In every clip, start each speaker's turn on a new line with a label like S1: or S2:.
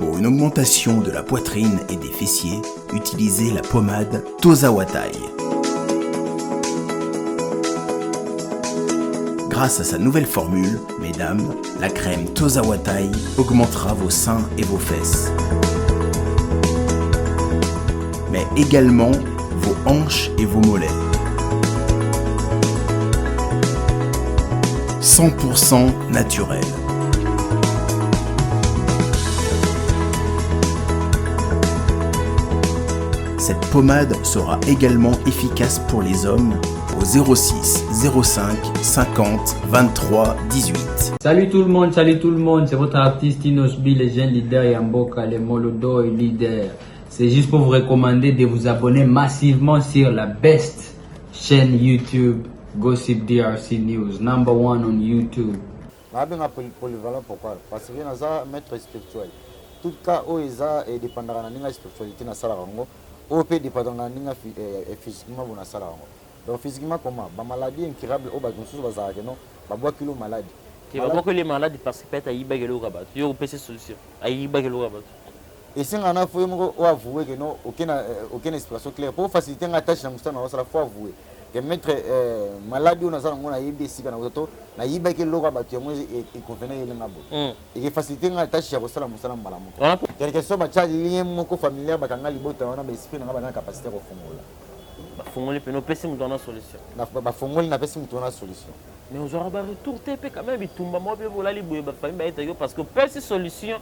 S1: Pour une augmentation de la poitrine et des fessiers, utilisez la pommade Tozawatai. Grâce à sa nouvelle formule, mesdames, la crème Tozawatai augmentera vos seins et vos fesses, mais également vos hanches et vos mollets. 100% naturel. Cette pommade sera également efficace pour les hommes au 06 05 50 23 18.
S2: Salut tout le monde, c'est votre artiste Inosbi, le jeune leader Yamboka, le Molodo et leader. C'est juste pour vous recommander de vous abonner massivement sur la best chaîne YouTube Gossip DRC News, number 1 on YouTube.
S3: Polyvalent pourquoi? Parce que nous avons maître spirituel. Tout cas, où ils ont dépendant de la spiritualité dans la rango, ou peut dépendre de la physiquement dans la rango. Donc physiquement comment? La maladie incurable au bas de nous bazar que non, ba bois kilo maladie.
S4: Tu vas voir que les malades parce que peut-être à y bagelo rabat. Tu as PC solution. À y bagelo rabat.
S3: Et si on a fait un avouer que non, aucune explication claire pour faciliter la tâche dans la faut avouer. Que mettre maladie on a ça on a yébé si kana auto na yiba ke loka batu moi et convenait ile ngabo et que faciliter la tâche ya kosala musala mbala moko quelque chose ba charge lien moko familial ba kanga libota wana ba esprit nga ba na capacité ko fongola
S4: ba fongola pe no pesi mutu na solution
S3: na ba fongola na pesi mutu na solution
S4: mais on aura ba retour TP quand même bitumba mo pe bola liboye ba famille ba eta yo parce que pesi solution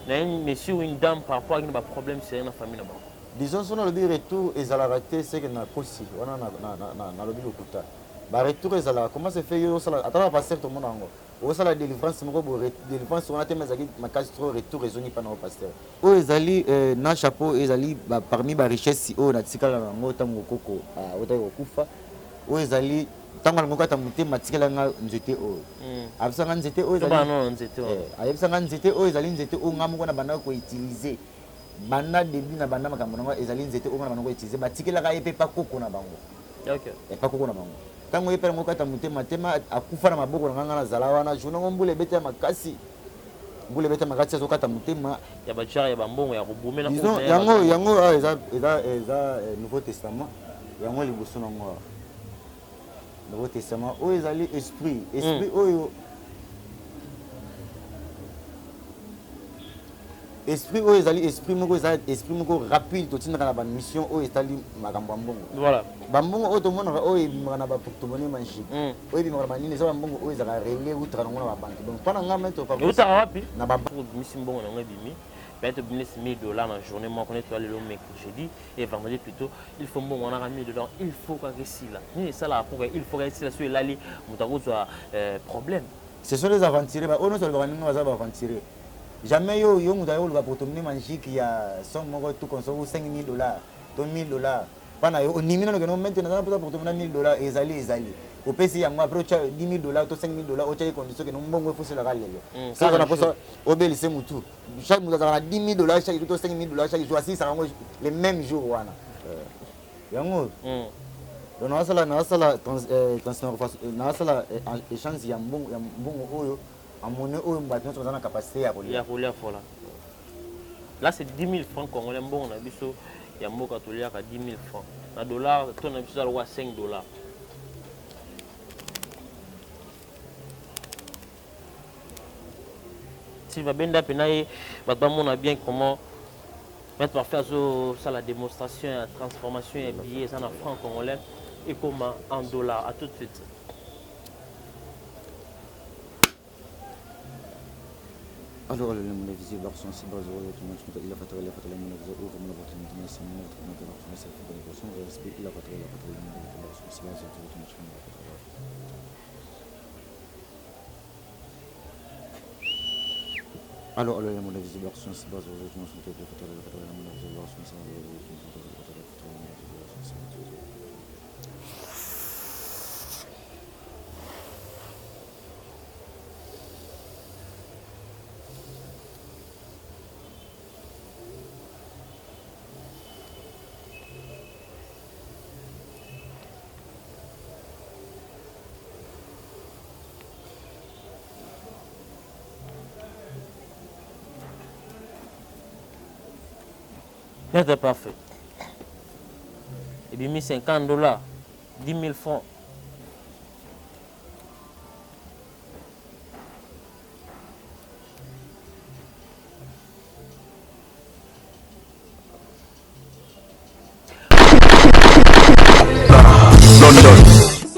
S4: na un monsieur ou une dame par rapport à un problème c'est na famille na ba.
S3: Disons sur le retour et à la raté c'est que na kosi wana na lobi lokuta ba retour et à la comment se fait yo ça attends passer tout le monde ngo o ça la délivrance moko bo délivrance on a tellement zaki makasi trop retour raisonner pas na pasteur o ezali na chapeau ezali parmi ba richesse o na tikala ngo tango koko o tayo kufa o ezali tango moko ta mutema tikala nga nzete o abisa nga nzete o ezali
S4: ba non nzete o
S3: abisa nga nzete o ezali nzete o nga moko na bana ko utiliser banda début na banda makambo ngo ezali nzete o nga na bango utiliser batikela ka yepe pa koko na bango
S4: OK
S3: et pas koko na bango tango yepe ngo kata mutema tema akufa na maboko nga na zala wana juna ngo mbule bete makasi mbule bete makasi zo kata mutema
S4: ya ba chara ya bambongo ya kubumela
S3: ko yango eza nouveau testament yango liboso na ngo nouveau testament o ezali esprit oyo esprit oyo ezali esprit moko rapide totindaka na bamission oyo etali makambo ya mbongo
S4: voilà
S3: bambongo oyo tomonaka oyo ebimaka na baportemone magique oyo ebimaka na banini eza bambongo oyo ezalaka rele eutaka nango na babanke donc mpona nga mete
S4: eutaka wapi
S3: na
S4: misi mbongo nango ebimi peut-être binesi 1000 $, na journée moko neti lelo mercredi et vendredi plutôt il faut mbongo wanaka 1000 $, il faut kaka esila nini esalaka mpoka il faut kaka esila so elali moto akozwa problème.
S3: Ce sont les aventuriers oyo nyonso alobaka ningo baza baaventurier jamais yo mutu ayoluka portemone magique ya somme moko tout comme ça ou 5 000 $, to 1 000 $. Pana yo onimi nano keno maintenant na pota portemone 1 000 $, ezali opesi yango après ocha 10 000 $, to 5 000 $, ocha condition keno mbongo efosela ka lelo ça on a posa obelise mutu chaque mutu azala 10 000 $, chaque jour to 5 000 $, chaque jour asisa yango le même jour wana yango donc nasala échange ya mbongo oyo amone oyo mbati nyonso bazana capacité ya
S4: kolia fola. Là c'est 10 000 francs congolais mbongo na biso ya mboka toliaka 10 000 francs na dollar to na biso alwa 5 $. Si va benda penaye bato mona bien comment mettre parfait ça la démonstration la transformation et billets ça en francs congolais et comment en dollars à tout de suite.
S3: Alors le monde est visible son si bas au tout le monde il a fait le monde ouvre mon opportunité mais c'est mon opportunité ça fait des personnes respect il a fait le monde si bas au tout le monde alors le monde est visible son si bas au tout le monde il a fait le monde
S4: C'était parfait. Et puis, mis $50, 10 000 francs.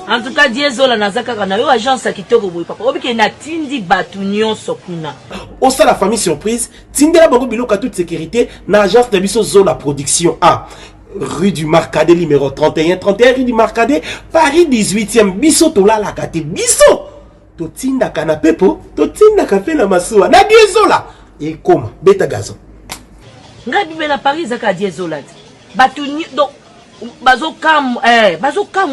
S5: En tout cas, Diesola Nazaka kana yo agence à kitoko boy papa. Obi ke na tindi batu nyonso kuna.
S6: Au sein la famille surprise, tindela bango biloko à toute sécurité na agence de biso Zola Production A. Rue du Marcadet numéro 31 rue du Marcadet, Paris 18e. Biso tola la kate biso. To tinda kana pepo, to tinda café na masuwa. Na Diesola. Et comme beta gazon.
S5: Nga bibe na Paris zaka Diesola. Batu donc bazo kam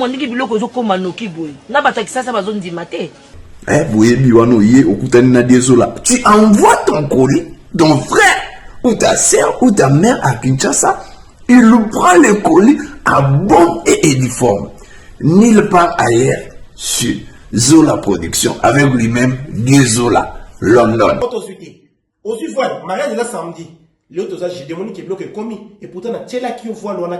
S5: ndiki biloko zo koma noki boy. Na bataki sasa bazo ndima te.
S7: Boye biwano ye okutani na Diesola. Tu envoies ton colis, ton frère ou ta sœur ou ta mère à Kinshasa, il prend le colis à bon et uniforme. Nulle part ailleurs sur Zola Production avec lui-même Diesola London.
S6: Aussi voilà, mariage de la samedi. L'autre j'ai demandé qu'il bloque commis et pourtant na tela qui voit l'on a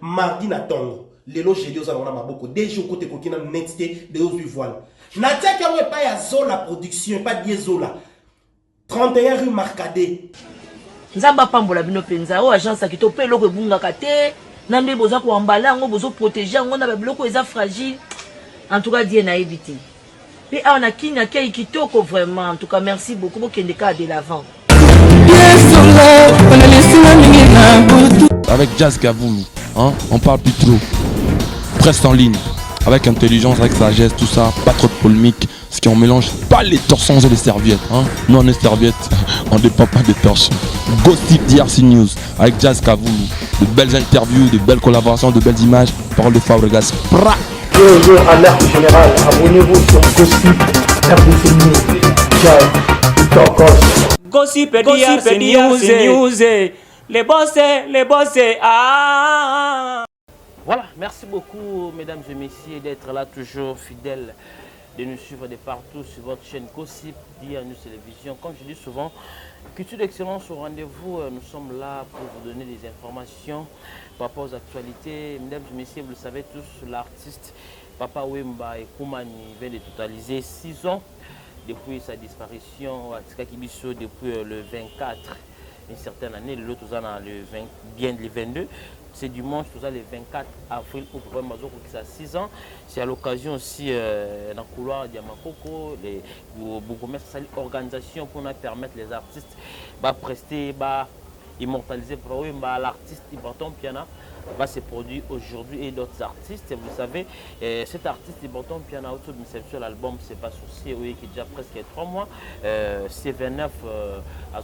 S6: mardi na tongo. Lelo j'ai dit aux on a maboko déjà côté kokina netité de aussi voilà. Na tia qui a pas ya Zola Production pas Diesola. 31 rue Marcadet.
S5: Nzamba pambola bino penza o agence à kitoko pe loko bunga kate. Nande boza ko embala ngo bozo protéger ngo na biloko eza fragile. En tout cas Dieu na évité. Et on a qui na kei kitoko vraiment. En tout cas merci beaucoup pour qu'il de l'avant.
S8: Avec Jazz Gavoulou, hein, on parle plus trop. Presse en ligne, avec intelligence, avec sagesse, tout ça, pas trop de polémique. Ce qui on mélange pas les torsons et les serviettes. Hein. Nous on est serviettes, on dépend pas des torsions. Gossip DRC News avec Jazz Gavoulou. De belles interviews, de belles collaborations, de belles images. Parole de Fabregas.
S6: Bonjour, alerte générale, abonnez-vous sur Gossip RDC News. Jazz, Tokos.
S9: Gossip DRC News. Les boss, ah.
S4: Voilà, merci beaucoup mesdames et messieurs d'être là toujours fidèles, de nous suivre de partout sur votre chaîne Gossip DRC News Télévision. Comme je dis souvent, culture d'excellence au rendez-vous, nous sommes là pour vous donner des informations par rapport aux actualités. Mesdames et messieurs, vous le savez tous, l'artiste Papa Wemba et Koumani vient de totaliser 6 ans depuis sa disparition à Tika Kibiso depuis le 24, une certaine année, l'autre le 20, bien le 22. C'est dimanche, tout ça le 24 avril, au programme Mazoko qui a 6 ans. C'est à l'occasion aussi dans le couloir de Yamakoko, les organisation pour nous permettre les artistes de prester, immortaliser pour l'artiste important piano va se produire aujourd'hui et d'autres artistes. Vous savez, cet artiste important piano autour de sur l'album C'est pas souci, oui, qui est déjà presque 3 mois. C29 a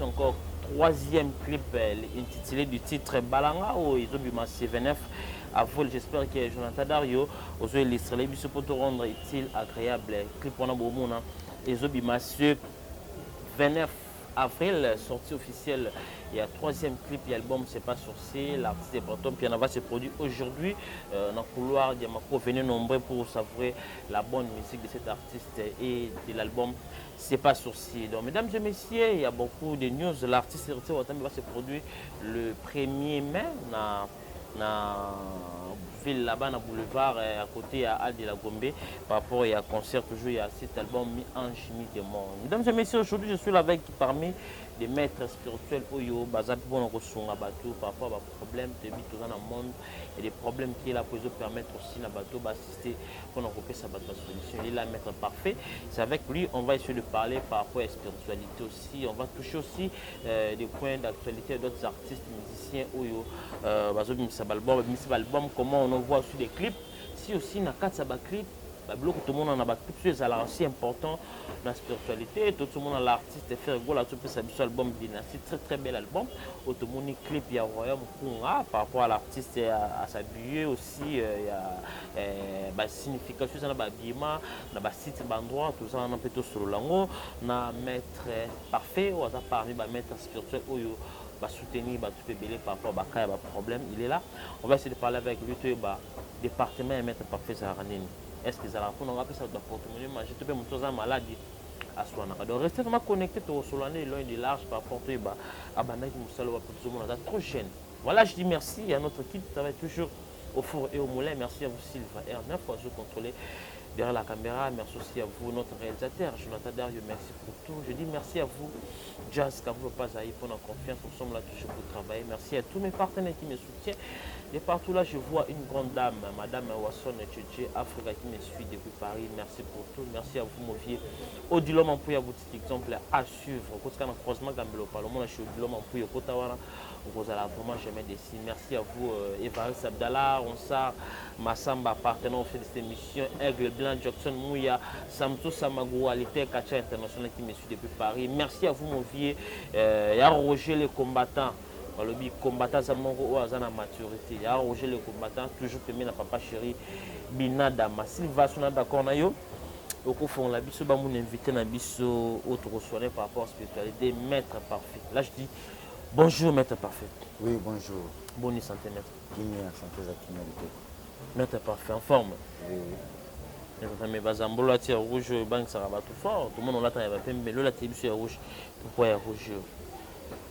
S4: encore 3e clip intitulé du titre Balanga ou ils ont C29 à vol. J'espère que Jonathan Dario aux illustré les bis pour te rendre utile, agréable. Clip on a beaucoup de ils ont ce 29 avril, sortie officielle. Il y a 3e clip et album C'est pas sorcier. L'artiste est Breton Piano va se produire aujourd'hui dans le couloir d'Yamako. Venez nombreux pour savourer la bonne musique de cet artiste et de l'album C'est pas sorcier. Donc mesdames et messieurs, il y a beaucoup de news. L'artiste va se produire le 1er mai dans ville là-bas dans boulevard à côté à Al de la Gombe par rapport à un concert toujours il y a cet album mis en chimie de monde. Mesdames et messieurs, aujourd'hui je suis là avec parmi des maîtres spirituels Oyo Bazap pour nous bateau par rapport à problèmes de vie dans le monde et des problèmes qui est là pour nous permettre aussi la bateau d'assister pour nous couper sa bateau solution. Il est là maître parfait. C'est avec lui on va essayer de parler par rapport à la spiritualité aussi. On va toucher aussi des points d'actualité d'autres artistes musiciens Oyo Bazop album comment on voit aussi des clips. Si aussi dans 4 clips tout le monde en a battu, c'est aussi important dans la spiritualité. Tout le monde a l'artiste fait go là, tout ce album Dynastie, très bel album. Tout le monde clip il y a Royaume Kunga par rapport à l'artiste à s'habiller aussi il y a signification ça na bima na site endroit tout ça on a plutôt sur lango na maître parfait ou ça parmi maître spirituel oyo va soutenir tout peut belé par rapport à cas problème il est là. On va essayer de parler avec lui tout département et maître parfait ça ranini. Est-ce que ça va pour nous rappeler ça doit porter mon image je te peux montrer maladie à soi donc restez vraiment connecté sur l'année loin de large par rapport à bandaki musalo pour tout le monde ça trop jeune Voilà, je dis merci à notre équipe qui travaille toujours au four et au moulin. Merci à vous, Sylvain R9, pour vous contrôler derrière la caméra. Merci aussi à vous, notre réalisateur, Jonathan Dario. Merci pour tout. Je dis merci à vous, Jazz Kavou Pazaï, pour notre confiance. Nous sommes là toujours pour travailler. Merci à tous mes partenaires qui me soutiennent. Et partout là, je vois une grande dame, Madame Wasson Tchétché, Africa, qui me suit depuis Paris. Merci pour tout. Merci à vous, Movier. Odilom Ampouya, votre exemple à suivre. Quand on a croisement Gambelo Parlement, je suis Odilom Ampouya, Kotawana. Vous allez vraiment jamais décidé. Merci à vous, Evaris Abdallah, Onsar, Massamba, partenaire au fait de cette émission, Aigle Blanc, Jackson Mouya, Samto Samagou, Alité Kacha International qui me suit depuis Paris. Merci à vous, mon vieux, et à Roger les combattants. Le combattant Zamongo Azana maturité. Il y a Roger les combattants, toujours premier na papa chéri, Binadama. S'il va son d'accord, au fond, la biso ba mon invité na biso autre soirée par rapport à la spiritualité, maître parfait. Là je dis bonjour maître parfait.
S3: Oui, bonjour.
S4: Bonne santé maître.
S3: Guinée, santé Zakinalité.
S4: Maître parfait, en forme.
S3: Oui, oui.
S4: Mais Bazambo là tire rouge, banque ça va tout fort. Tout le monde on l'attend, il va mais le là tire biso rouge. Pourquoi est rouge?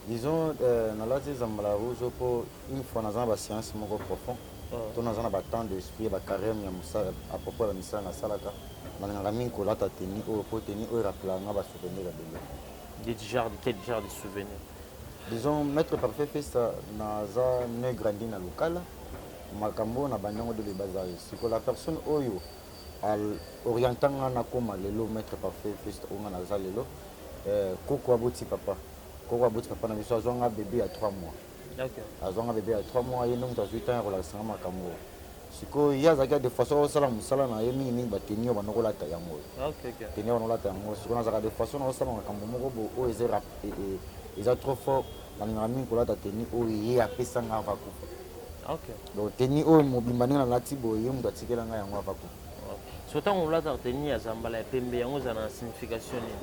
S3: Disons, dans la Zambala rouge, pour une fois dans la science profond, tout dans un temps d'esprit, il carême, à propos de la mission dans la salaka. Dans la mine qu'on a tenu, pour tenir, on rappelle un souvenir
S4: de quel genre de souvenirs?
S3: Disons, maître parfait fait ça dans un grandi dans le local, Makambo na banyango de bazari. C'est que la personne oyo orientant na koma lelo maître parfait fait ça on a za lelo koko aboti papa. Koko aboti papa na biso azwanga bébé à 3 mois.
S4: D'accord.
S3: Azwanga bébé à 3 mois et donc 18 ans relation na Makambo. Siko ya zaka de façon sala musala na yemi mingi batenio banoko lata yango.
S4: OK.
S3: Tenio banoko lata yango. Siko na zaka de façon na sala Makambo moko bo o eze rap ils ont trop fort dans les amis qu'on a tenu au yé à Pessanga va couper.
S4: OK.
S3: Donc tenu au mobimani na latibo yé mda tikela nga yango va couper.
S4: Surtout on l'a tenu à Zambala pembe yango za na signification ni.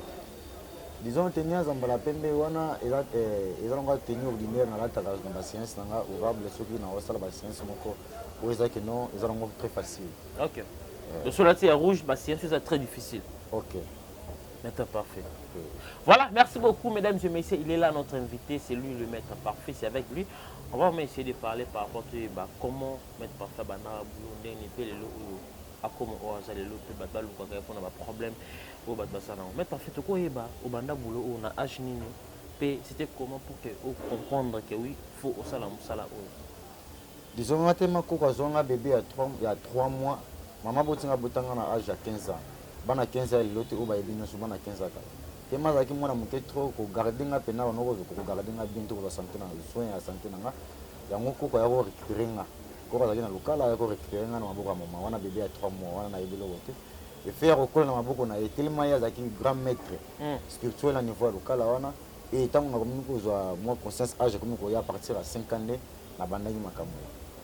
S3: Disons tenu à Zambala pembe wana ils ont tenu ordinaire na lata na science na orable ceux qui na wasala ba science moko ou ils que non ils ont très facile.
S4: OK. Donc sur la tire rouge ba science c'est très difficile.
S3: OK.
S4: Maître parfait. Voilà, merci beaucoup mesdames et messieurs. Il est là notre invité, c'est lui le maître parfait, c'est avec lui. On va même essayer de parler par rapport à comment maître parfait banara boulot n'est pas le comment on a les lots peut battre le quoi on a problème au battre ça non. Maître parfait to ko yeba au banda boulot on a âge nini. C'était comment pour que comprendre que oui, faut au salam sala o.
S3: Disons que tellement ko zonga bébé il y a 3 mois, maman botinga botanga na âge à 15 ans. Bana 15 ans l'autre au baby no subana 15 ans. Tema zaki mwana muke trop ko garder nga pena onoko ko garder nga bien to ko santé na soin ya santé nga. Yango ko ya ko récupérer nga. Ko zaki na lokala ya ko récupérer nga na maboko ya mama wana bébé à 3 mois wana na yebelo wote. Et faire okolo na maboko na tellement ya zaki grand maître spirituel à niveau lokala wana et tant nga komi ko zo moi conscience âge komi ko ya partir à 5 ans na bandaki makambo.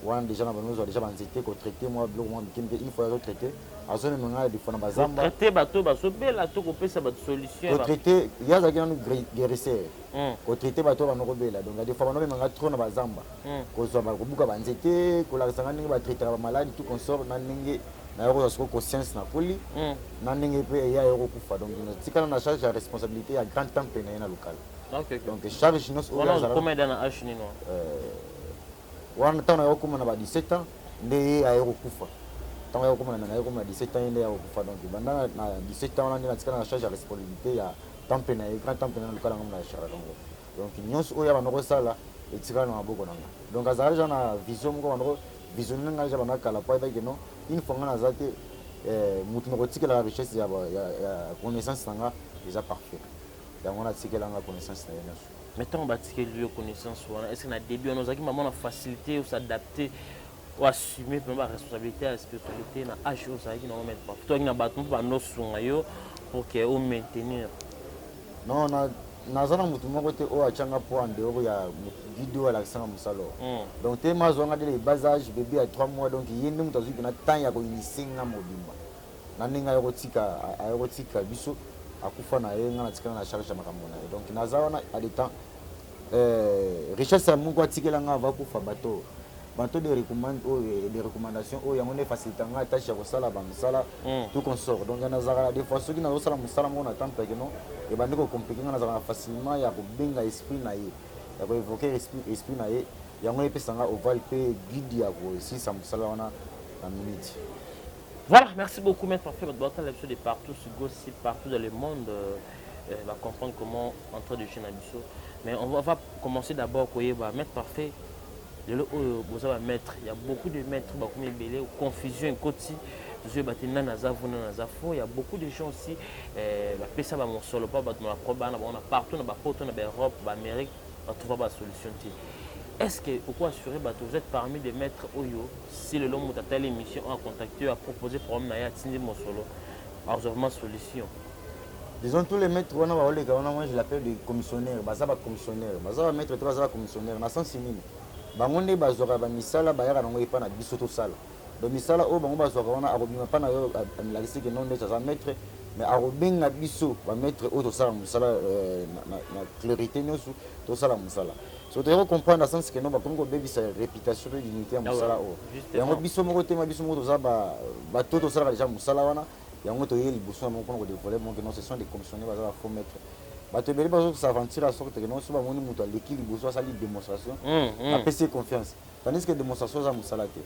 S3: Wana déjà na banozo déjà banzité ko traiter moi bloc moi bikimbe il faut le traiter azone menga de fona bazamba
S4: traiter bato basobela to ko pesa ba solution
S3: ko traiter ya za kina guérisser ko traiter bato banoko bela donc des fois banobe menga trop na bazamba ko zo ba ko buka banzité ko la sanga ningi ba traiter ba maladie tout consort na ningi na yoko so conscience na poli na ningi pe ya yoko kufa donc tikana na charge ya responsabilité ya grand temps pe na local.
S4: OK.
S3: Donc charge nos
S4: on a combien d'années âge nino
S3: wana tana yoko na ba 17 ans ndé ya yoko kufa. Tant que comme on a comme 17 ans il est au fond donc pendant 17 ans on a tika na charge de responsabilité ya temple na grand temple na lokala ngam na shara donc nyonso oya banoko sala etika na maboko nanga donc azali na vision moko banoko vision nga ja banaka la pa que non une fois na zate mutu no tika la richesse ya connaissance nanga déjà parfait donc on a tika la connaissance na nyonso
S4: mettons batike lui connaissance wana est-ce que na début on a qui maman na facilité ou s'adapter ou assumer la responsabilité à la spiritualité na âge où ça qui normalement pas toi qui na battu pas nos soins pour que on maintenir
S3: non na zana mutu moko te o achanga po ande o ya vidéo la sanga musalo donc te mazonga de bas âge bébé à 3 mois donc yende mutu azuki na temps ya ko inisinga mobimba na ninga ya kotika biso akufa na yenga na tikana na charge makambo na donc na zana à des temps richesse ya mungu atikela nga va kufa bato des recommandations où il y a une facilité à tâche à sala bamusala tout consort donc na zara des fois ceux qui na sala musala mo na temps que non et bandiko compliqué na zara facilement ya ko benga esprit na ye ya ko évoquer esprit na ye yango epesanga ovale mpe guide ya kosilisa mosala wana na minute.
S4: Voilà, merci beaucoup, Maître Parfait. Votre bâton de partout, sur Gossi, partout dans le monde, va comprendre comment entrer de chez Nabiso. Mais on va commencer d'abord par Maître Parfait. Vous allez mettre, il y a beaucoup de maîtres, confusion, il y a beaucoup de gens aussi, partout en Europe, en Amérique, on trouve la solution. Est-ce que vous pouvez assurer que vous êtes parmi les maîtres Oyo, si le long de telle émission a contacté, a proposé pour moi une solution?
S3: Disons tous les maîtres, moi je l'appelle des commissionnaires, commissionnaires, maître commissionnaire, dans le sens simile. Bangonde bazora ba misala ba yaka nango epa na biso to sala. Do misala o bango bazora wana arobima pa na yo la liste que non ça maître mais arobenga biso ba maître o to sala musala na clarité nyosu to sala musala. So tu comprendre dans sens que non ba kongo bebi sa réputation de dignité musala o. Yango biso moko tema biso moko to za ba to sala déjà musala wana yango to yeli biso moko kongo développer mon que non ce sont des commissionnaires bazara faux maître. Tu peux s'aventurer à sorte que non soit mon mutuo l'équipe besoin ça démonstration à PC confiance tandis que démonstration za musalate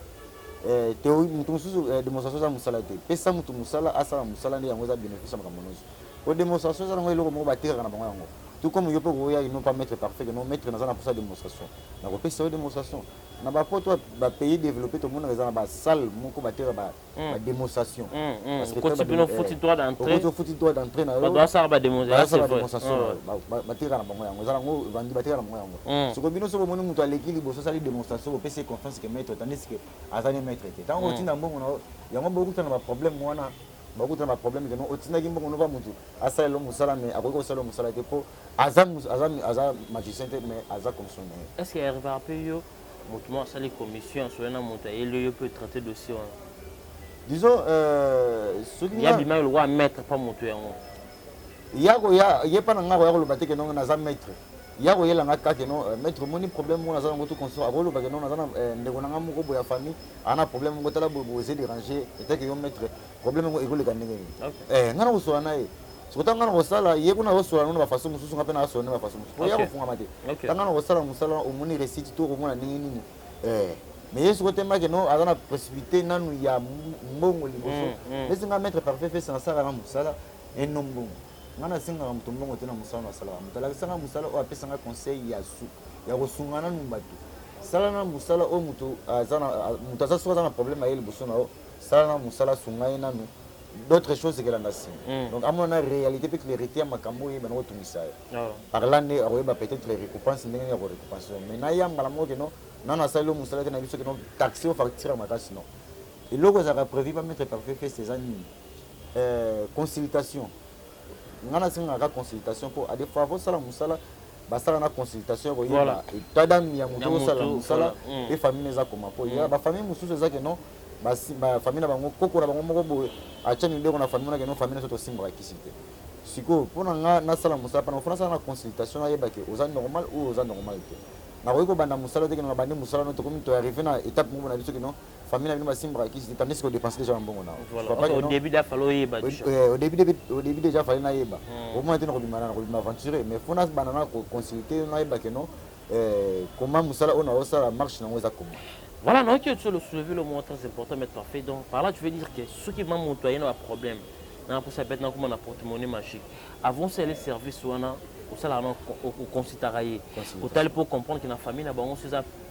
S3: théorie mutu mususu démonstration za musalate pesa mutu musala asala musala ndi yango za bénéfice ma kamonoso pour démonstration za ngo eloko mo batera na bango yango tout comme yo peut goya ils n'ont pas mettre parfait que non mettre dans une pour sa démonstration na ko pesa démonstration na ba poto ba pays développer tout le monde dans ba salle moko batera ba démonstration
S4: parce que quand tu faut droit d'entrée
S3: faut droit d'entrée na
S4: doit ça ba démonstration
S3: batera na bango yango za ngo bandi batera na bango yango so ko bino so ko moni mutu aleki liboso sali démonstration ko pesa confiance que mettre tandis que azani mettre tant on tinda mbongo na yango beaucoup na ba problème wana beaucoup de problèmes que nous otina kimbo nous va mutu asa lo musala mais akoko sala musala te po azam magicien mais azam comme son.
S4: Est-ce qu'il arrive à payer mutumo sala commission so na mutu et peut traiter dossier
S3: disons ce qui
S4: y a bima le roi mettre pas mutu yango
S3: ya pas na ngako ya ko lobate que non na za maître ya ko yela ngaka que non maître moni problème mo na za ngoto konso akolo ba que non na za ndeko na ngamu ko boya famille ana problème ngo tala bo essayer de ranger et que yo maître problème ngo ekole ka ndenge ngana ko na ye sokota ngana ko sala ye kuna ko sola no ba façon mususu ngape na so ne ba façon mususu ya ko funga mate ngana ko sala musala o moni recite to ko mona nini mais yesu ko tema que non azana précipité nanu ya mbongo liboso mais nga maître parfait fait sans sala na musala et non bon ngana singa mutu mbongo tena musala na sala mutala sanga musala o apesa nga conseil ya su ya ko sungana numbatu sala na musala o mutu azana mutu azaso azana problème ayeli boso na o sala na musala sungai nanu d'autres choses que la nation donc à mon réalité peut clarité à makambo et ben tout ça par là né ba peut-être les récompenses ndenge ya récompense mais na yamba la mo que non na sala musala tena biso que non taxi au facture makasi non et logo ça prévu pas mettre parfait fait ces années consultation ngana singa ka consultation pour à des fois faut sala musala basala na consultation ko yeba etada mi ya muto sala musala et famille za koma po ya ba famille mususu za que non ba famille na bango koko na bango moko bo acha mi ndeko na famille na que non famille so simba kisite siko pona na sala musala pa na fona sala na consultation yeba que oza normal ou oza normal te na ko banda musala te que na bande musala no to comme to arriver na étape mo na biso que non famille na bino basimba kisite tandis que dépenser déjà mbongo na
S4: au début da falo yeba
S3: au début déjà fallait na yeba au moins tena ko bimana ko aventurer mais fona banana ko consulter na yeba que non comment musala on a osala marche na ngoza comment.
S4: Voilà, donc tu as soulevé le mot très important, mais parfait. Donc par là, tu veux dire que ceux qui m'ont montré un problème, pour ça peut-être comme un porte-monnaie magique. Avant, c'est les services ou ça là on considère au tel pour comprendre que la famille n'a pas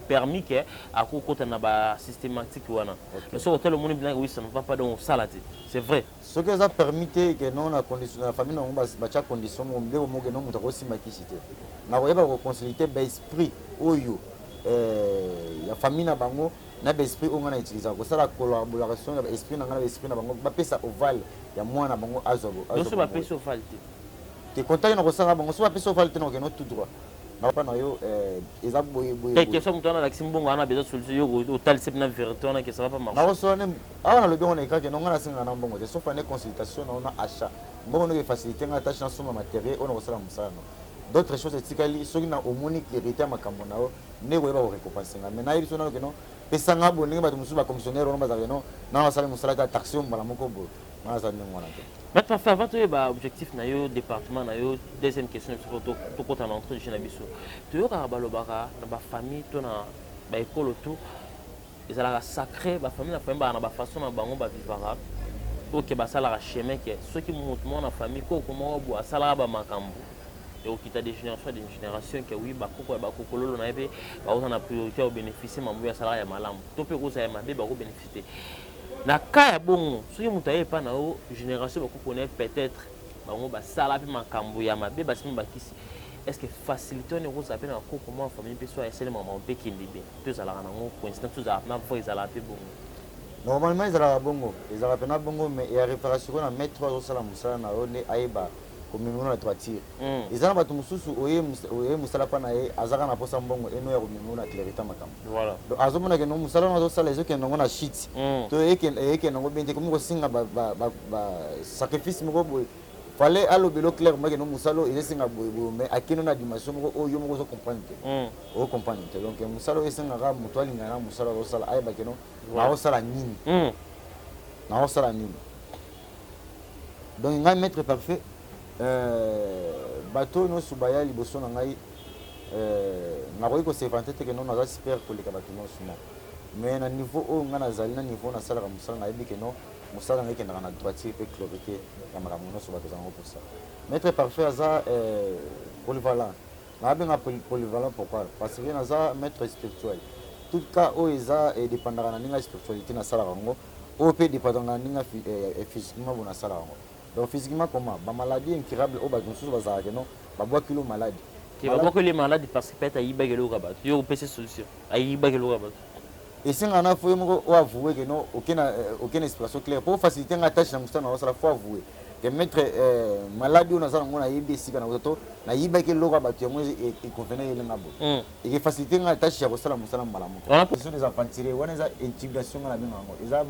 S4: permis que à côté n'a pas systématique ou ana. Mais sur hôtel le monde bien oui ça ne va pas dans salade. C'est vrai.
S3: Ce que ça permet que non la condition la famille n'a pas condition on veut au que non muta aussi makisité. Na voyez pas consulter l'esprit oyo la famille na bango na l'esprit on a utilisé ko ça la collaboration na esprit na ngana esprit na bango ba pesa ovale ya mwana bango azobo.
S4: Donc ça ba pesa ovale.
S3: Te contact na ko ça bango so ba pesa ovale te na ko tout droit. Na pa na yo eza boye.
S4: Quelque chose mutana la kimbongo ana besoin solution yo tal c'est na vérité on que ça va pas marcher.
S3: Na ko so ne ana le bien on est ka que non ngana singa na mbongo te so fa ne consultation na on a achat. Mbongo no ke faciliter na tâche na soma matériel on ko sala musala. D'autres choses etikali soki na omoni clarité makambo na o ne ko yeba ko récompenser mais na yiso na que non pesanga bo ninga ba musu ba commissionnaire on ba za non na sala musala ta taxation mbala moko bo na za ne ngwana te.
S4: Maintenant faire votre objectif na yo département na yo deuxième question to ko ta l'entrée de chez na biso to yo ka ba lobaka na ba famille to na ba école tout ezalaka sacré ba famille na famille ba na ba façon na bango ba vivara OK ba sala chemin que ceux qui montent na famille ko comment bo sala ba makambo et au kita des générations que oui ba koko lolo na ebe ba on a priorité au bénéficier mambo ya sala ya malamu to pe ko sa ya mabe ba ko bénéficier na ka ya bongo ceux qui mutaye pa na o génération ba ko connaître peut-être bango ba sala pe makambo ya mabe ba sima ba kisi. Est-ce que faciliter on est appelle en comment famille peut soit essayer maman pe qui bébé tous à la rango coïncidence tous à na fois ils ala pe bongo
S3: normalement ils ala bongo ils ala pena bongo mais il y a réparation na mettre 3 sala musala na one aiba comme nous na toiture ils ala batu mususu oye musala pa na e azaka na posa bongo eno ya komino na clarité makam
S4: voilà
S3: donc azomona que no musala na sala ezo ke ndongo na shit to eke ndongo bente comme ko singa ba sacrifice moko boy fallait alobelo clairement que no musalo esinga boy mais akino na dimension moko oyo moko zo comprendre o comprendre donc musalo esinga ga mutwali ngana musalo zo sala aiba que no na sala nini na sala nini donc ngai maître parfait bateau no subaya liboso na ngai na koyi ko s'inventer que non na super pour les bateau no suma mais na niveau o ngana zali na niveau na sala musala na ebi que non musala ngai kendaka na droitier pe clarité ya makambo nyonso bato zango pour ça maître parfait aza polyvalent na benga polyvalent pourquoi parce que naza maître spirituel tout cas o eza dépendaka na ninga spiritualité na sala rango o pe dépendaka na ninga physiquement bona sala rango donc physiquement comment ba maladie incurable o bato mosusu bazalaka que non babwa kilo malade
S4: qui babwa que les malades parce que peut-être ayibakelo rabat yo pese solution ayibakelo rabat
S3: et si on a fait avouer que non aucune explication claire pour faciliter la tâche na musana na sala faut avouer que mettre maladie on a ça on a yébé si kana auto na yibakelo rabat yo moi et convenait ile ngabo et que faciliter la tâche ya sala musana malamu on a position des enfants tirés on a intimidation na bien ngo eza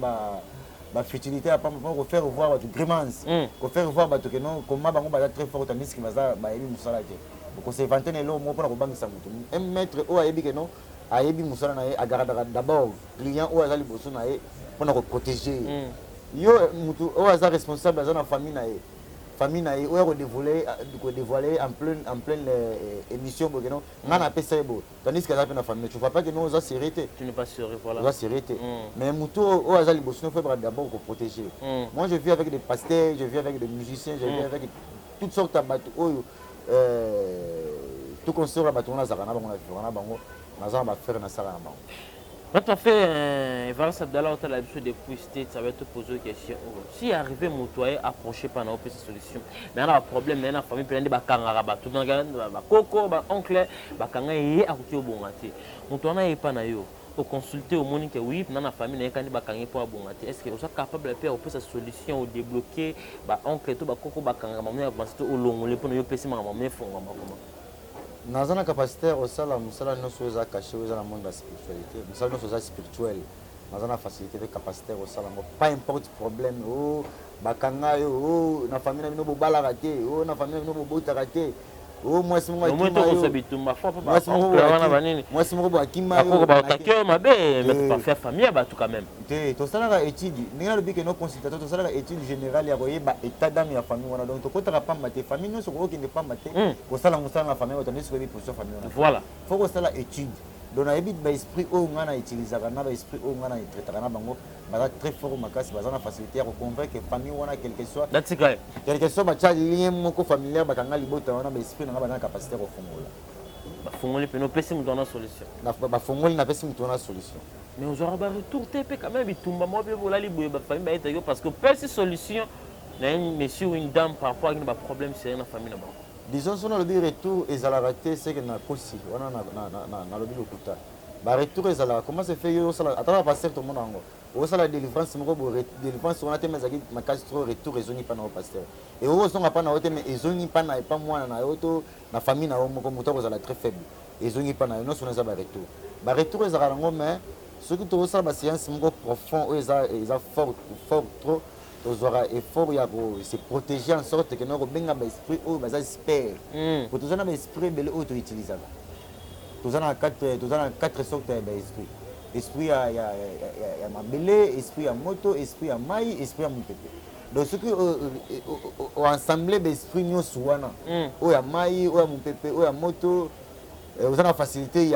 S3: ba futilité à pas pour faire voir votre grimace pour faire voir bato que non comment bango ba très fort tandis que baza ba yebi musala ke pour se vanter ne lo mo pour bangisa mutu un maître o yebi que non ayebi musala na ye agarada d'abord client o azali boso na ye pour protéger yo mutu o aza responsable za na famille na ye o ya ko dévoiler en pleine émission bo que non ngana pesa bo tandis que ça fait na famille tu vois pas que non za sérété
S4: tu n'es pas sûr voilà
S3: za sérété mais mutu o azali boso no faut d'abord ko protéger moi je vis avec des pasteurs je vis avec des musiciens je vis avec toutes sortes de bateaux oyo tout construire bateau na zakana bango na vivre bango naza ba faire na sala na bango.
S4: Quand tu as fait Evariste Abdallah, tu as l'habitude de poster, ça va te poser une question. Si arrivé mon toit approché par une solution, mais il y a un problème, il y a une famille pleine de bakangara, tout le monde coco, oncle, bakanga est à côté au bon gâté. Mon toit n'est pas naïo. Au consulter au monde que oui, dans la famille, il y a un bakangé pour un bon gâté. Est-ce que vous êtes capable de faire une solution ou débloquer, oncle, tout coco, bakanga, maman, avancer au long, les pour nous passer ma maman, font
S3: dans une capacité au sala musala no soza caché au dans le monde de la spiritualité musala no soza spirituel dans une facilité de capacité au sala pas importe problème oh bakanga yo oh na famille na bino bobala raté oh na famille na bino bobota raté oh moi c'est moi qui moi c'est moi qui m'a
S4: mais pas faire famille bah tout quand même
S3: to sala étude ninga le bike no consultateur to sala étude générale ya koyeba état d'âme ya famille wana donc to kotaka pa maté famille no so ko kende pa maté ko sala musala na famille otandis ko bi position famille wana
S4: voilà
S3: faut ko sala étude donc na ebit ba esprit o ngana utilisaka na ba esprit o ngana traitaka na bango ba très fort makasi ba na facilité ya ko convaincre famille wana quelque soit ba cha lien moko familial ba kanga libota wana ba esprit na ba na capacité ko fongola
S4: ba fongoli pe no pesi mu dona solution
S3: ba fongoli na pesi mu dona solution
S4: mais on aura ba retour TP quand même bitumba mo be bola liboye ba famille ba eta parce que pesi solution na un monsieur ou une dame par rapport à un problème c'est na famille na ba
S3: disons son le retour et à la raté c'est que na kosi wana na lobi lokuta ba retour et à la comment se fait yo sala attends pasteur tout le monde ngo o sala délivrance moko bo délivrance on a tellement zaki makasi trop retour ezoni pa na pasteur et o songa pa na ote mais ezoni pa na pas moi na yoto na famille na moko moto ko sala très faible ezoni pa na no sona za ba retour et à la ngo mais ce que tu sala ba séance moko profond o eza fort trop aux aura effort ya se protéger en sorte que nous benga ba esprit o baza espère pour tous na esprit bele auto utiliser tous na quatre sortes de esprit ya mabele esprit ya moto esprit ya mai esprit ya mupepe donc ce que au ensemble ba esprit nyonso wana o ya mai o ya mupepe o ya moto vous avez la facilité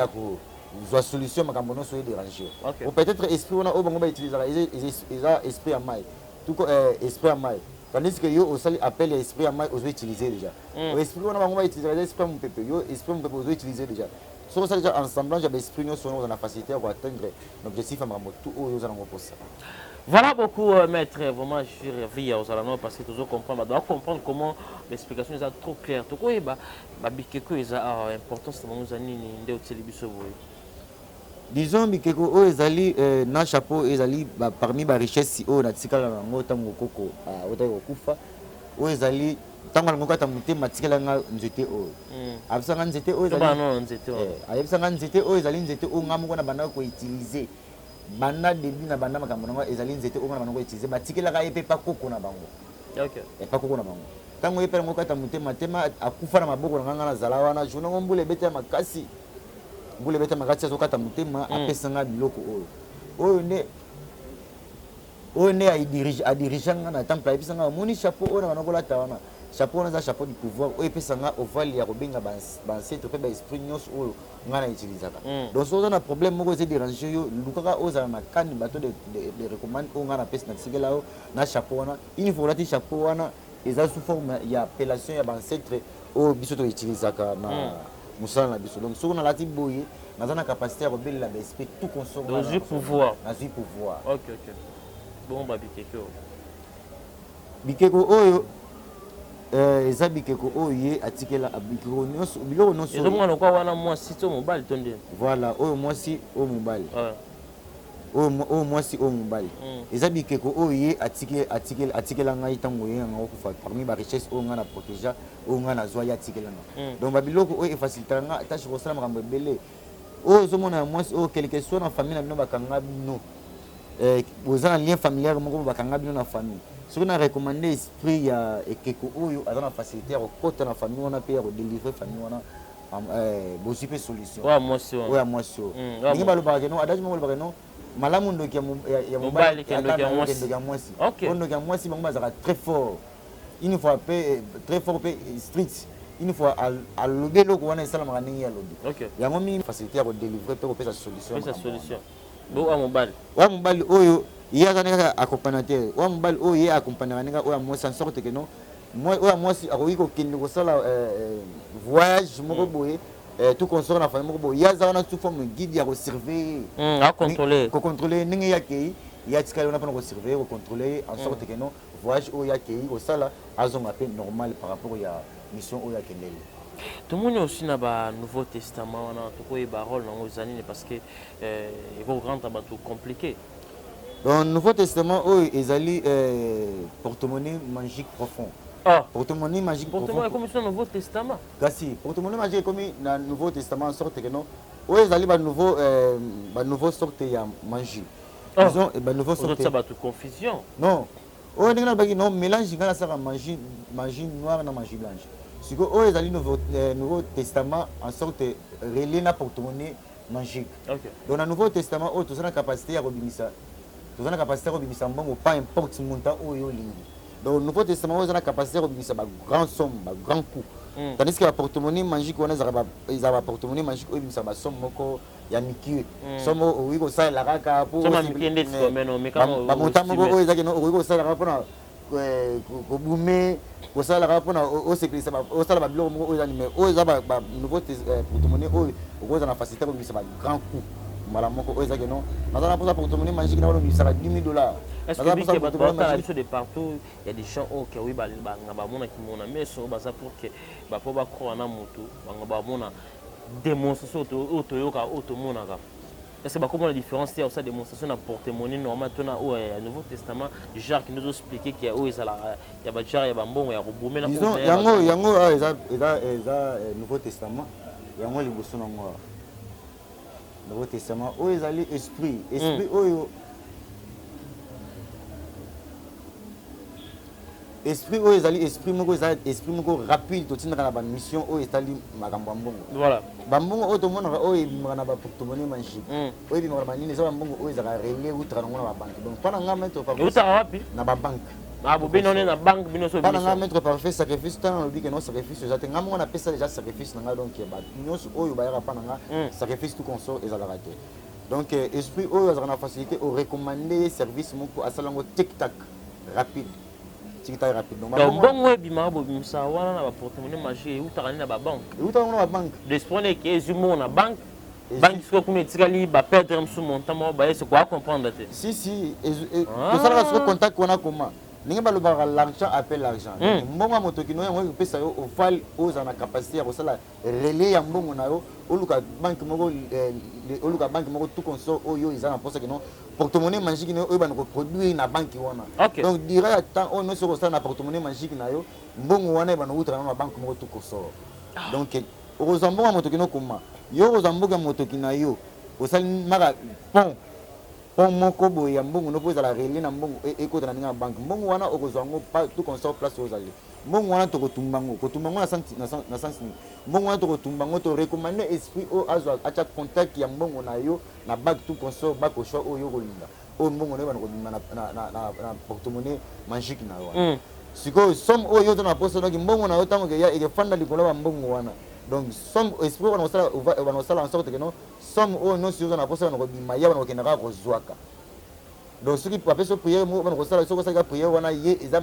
S3: la solution makambo no so déranger.
S4: Okay.
S3: Ou peut-être esprit on a bango ba utiliser les esprit à maille. Tout esprit à maille. Tandis que yo aussi appelle esprit à maille aux utiliser déjà. Esprit on a bango ba utiliser esprit mon pépé yo esprit mon pépé aux utiliser déjà. So ça déjà ensemble j'ai esprit nous sont dans la facilité pour atteindre l'objectif à makambo tout yo za ngo posa.
S4: Voilà beaucoup, maître. Vraiment, je suis ravi aux alentours parce que tu dois comprendre comment l'explication est trop claire. Tu vois, Bikeko est important, c'est mon ami de télévision.
S3: Disons Bikeko ezali na chapeau ezali parmi ba richesse o na tikala na ngota ngokoko otako kufa o ezali tango ngokata mutema tikala nga nzete o absanga nzete o ezali
S4: nzete o
S3: absanga nzete o ezali nzete o ngamuko na banda ko utiliser banda début na banda makambo ngo ezali nzete o ngana ko utiliser batikela ka yepe pa koko na bango.
S4: OK
S3: e pa koko na bango tango yepe ngokata mutema tema akufa na maboko na ngana zala wana juna ngombule bete makasi mbule bete makasi azokata mutema apesanga biloko oyo ne a diriganga na temple apesanga moni chapeau oyo na banokola tawana chapeau na za chapeau du pouvoir oyo epesanga ovale ya kobenga bansetre pe ba esprit nyonso oyo ngana utilisaka donc soza na problème moko ese déranger yo lukaka ozala na kani bato de recommande oyo ngana pesa na tikela oyo na chapeau wana il faut lati chapeau wana eza sous forme ya appellation ya bansetre oyo biso to utilisaka na musala na biso donc soki nalati boye naza na capacité ya kobelela baesprit tout consommer
S4: nazwi pouvoir OK bon
S3: bikeko oyo eza bikeko oyo ye atikela bikeko nyonso biloko nyonso
S4: ezomona lokwa wana mwasi to mobali to nde
S3: voilà oyo mwasi oyo mobali oyo mwasi oyo mobali eza bikeko oyo ye atikela ngai ntango ye yanga okufa parmi barichesse oyo ngai na protéger oyo ngai nazwa ye atikelanga donc babiloko oyo efacilitaka nga tâche kosala makambo ebele oyo ozomona ya mwasi oyo quelque soit na famille na bino bakanga bino oza na lien familial moko bakanga bino na famille soki na recommande esprit ya ekeko oyo aza na facilité ya kokota na famille wana mpe ya kodélivre famille wana bozwi mpe solution oyo ya mwasi oyo ndenge balobaka keno adage moko balobaka keno malamu ndoki ya mobali kendoki ya mwasi oyo ndoki ya mwasi bango bazalaka très fort une fois mpe très fort mpe strict une fois alobi eloko wana esalamaka ndenge ya lobi yango mingi facilité ya kodélivre mpe kopesa solution
S4: oya
S3: mobali oyo ye aza kaka accompagnateur oya mobali oyo ye accompagnaka ndenge oyo mwasi en sorte que non oyo mwasi akoki kokende kosala voyage moko boye tout consort na famille moko boye ye aza wana sous forme guide ya kosurveiller kocontrôler ndenge ye akei ye atikali wana mpona kosurveiller kocontrôler en sorte que non voyage oyo akei kosala azonga mpe normal par rapport ya mission oyo akendeli.
S4: Tout le monde aussi na ba Nouveau Testament wana tokoyeba rôle nango ezali parce que eko rendre bato compliqué.
S3: Dans le Nouveau Testament ezali porte-monnaie magique profond. Porte-monnaie magique profond.
S4: Porte-monnaie comme sur le Nouveau Testament.
S3: Kasi porte-monnaie magique comme dans le Nouveau Testament en sorte que non ezali ba nouveau sorte ya magie.
S4: Disons ba nouveau sorte ça ba tout confusion.
S3: Non. Ndenge na baki non mélange ngana saka magie noire na magie blanche. Si vous avez le Nouveau Testament en sorte relié na porte-monnaie magique. Dans le Nouveau Testament, vous avez la capacité à rebimisa. Vous avez la capacité à rebimisa, pas importe le montant où vous avez. Dans le Nouveau Testament, vous avez la capacité à rebimisa grand somme, grand coût. Tandis que la porte-monnaie magique, ils ont la porte-monnaie magique, ils ont la somme, il y a Mickey. Somme, oui, ça, la raka pour.
S4: Ça, mais
S3: kobume kosalaka mpona osécurité osala babiloko moko oyo eza numéro oyo eza banouveau porte-monnaie oyo okoza na facilité kobimisa bagrand coup mbala moko oyo ezaki non naza na mposa porte-monnaie magique na olobisaka $10,000.
S4: Est-ce que batala biso de partout il y a des gens qui oui banga bamonaki mona mais so baza pour que bapo bakroa na motu banga bamona démonstration oyo toyoka oyo tomonaka. Est-ce que comment la différence c'est aussi démonstration de porte-monnaie normal tona au Nouveau Testament genre qui nous expliqué qu'il y a où il y a ba genre il y a bambon il y a robomé la
S3: disons yango eza Nouveau Testament yango liboso nango Nouveau Testament o ezali esprit oyo esprit oyo ezali esprit moko rapide totindaka na bamission oyo etali makambo ya mbongo
S4: voilà
S3: bambongo oyo tomonaka oyo ebimaka na baporte-monnaie magique oyo ebimaka na banini eza bambongo oyo ezalaka relais outaka nango na babanke donc mpona nga mete
S4: utaka wapi
S3: na babanke
S4: Ah, vous avez une banque, vous avez
S3: pas mettre parfait sacrifice, tant on dit que non sacrifice, j'attends. Moi, on appelle ça déjà sacrifice, donc nous, au Bayara, pas sacrifice tout consort et ça l'a raté. Donc, esprit, on a facilité au recommander service à Salango tic-tac rapide. Tic-tac rapide.
S4: Donc, bon, oui, bima, ça, on a porte-monnaie marché, où tu as une banque.
S3: Où tu as une banque.
S4: L'espoir que les humains ont une banque. Banque qui va perdre un sous-montant, c'est quoi comprendre?
S3: Si, tout ça, c'est le contact qu'on a comment. L'argent appelle l'argent. Moi, moto qui nous a fait au fall aux en capacité à relayer en bon au Luka banque banque tout consort au yo ils ont pour ça que non porte-monnaie magique ne eux ban produire na banque wana. Donc direct tant on ne se ressent na porte-monnaie magique na yo bon wana ban outra na banque mo tout consort. Donc heureusement moto qui no comment yo heureusement moto qui na yo au sal mara pont pont moko boya mbongo no poza la relais na mbongo ekota na banque mbongo wana okozwango pas tout consort place aux allées mbongo wana to kotumbango na sens mbongo wana to kotumbango to recommander esprit au azwa acha contact ya mbongo na yo na banque tout consort ba ko choix o yo kolinda o mbongo ne bana ko na porte-monnaie magique na yo siko somme o yo to na poste donc mbongo na yo tango ke ya ekefanda likolo ba mbongo wana. Donc, somme esprit, on va en sorte que non, somme ou non, si on a posé un bimaya, on a un rare zoaka. Donc, ceux qui peuvent se prier, on va prier, on a yé, ils ont